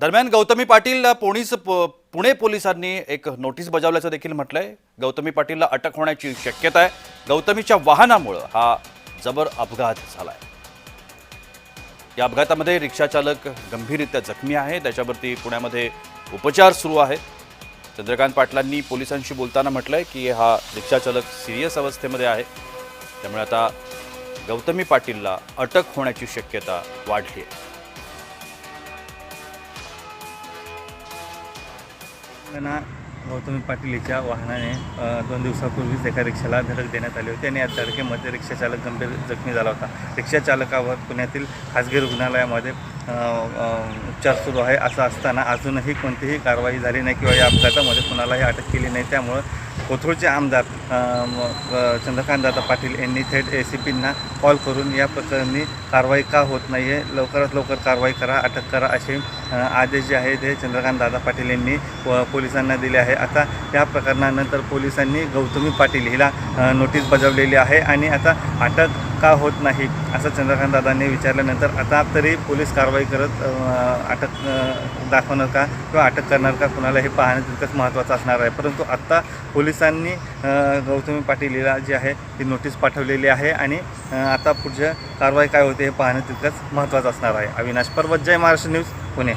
दरम्यान गौतमी पाटील पुणे पोलिसांनी एक नोटीस बजावल्याचं देखील म्हटलंय। गौतमी पाटीलला अटक होण्याची शक्यता आहे। गौतमीच्या वाहनामुळे हा जबर अपघात झालाय। या अपघातामध्ये रिक्षा चालक गंभीररित्या जखमी आहे। त्याच्यावरती पुण्यामध्ये उपचार सुरू आहेत। चंद्रकांत पाटलांनी पोलिसांशी बोलताना म्हटलंय की हा रिक्षा चालक सिरियस अवस्थेमध्ये आहे। त्यामुळे आता गौतमी पाटीलला अटक होण्याची शक्यता वाढली आहे। गौतमी पाटील यांच्या वाहनाने 2 दिवसापूर्वीच एका रिक्षाला धडक देण्यात आली होती आणि या धडकेमध्ये रिक्षाचालक गंभीर जखमी झाला होता। रिक्षा चालकावर पुण्यातील खासगी रुग्णालयामध्ये उपचार सुरू आहे। असं असताना अजूनही कोणतीही कारवाई झाली नाही किंवा या अपघातामध्ये कुणालाही अटक केली नाही। त्यामुळे कोथरूडचे आमदार चंद्रकांतदादा पाटील यांनी थेट ACPंना कॉल करून या प्रकरणी कारवाई का होत नाही आहे, लवकरात लवकर कारवाई करा, अटक करा असे आदेश जे आहेत ते चंद्रकांतदादा पाटील यांनी पोलिसांना दिले आहे। आता या प्रकरणानंतर पोलिसांनी गौतमी पाटील हिला नोटीस बजावलेली आहे आणि आता अटक का होत नाही असं चंद्रकांतदादांनी विचारल्यानंतर आता तरी पोलीस कारवाई करत अटक दाखवणार का किंवा अटक करणार का कुणाला हे पाहणं तितकंच महत्त्वाचं असणार आहे। परंतु आत्ता पोलिसांनी गौतमी पाटील हिला जी आहे ती नोटीस पाठवलेली आहे आणि आता पुढच्या कारवाई काय होते हे पाहणं तितकंच महत्त्वाचं असणार आहे। अविनाश पर्वत, जय महाराष्ट्र न्यूज, पुणे।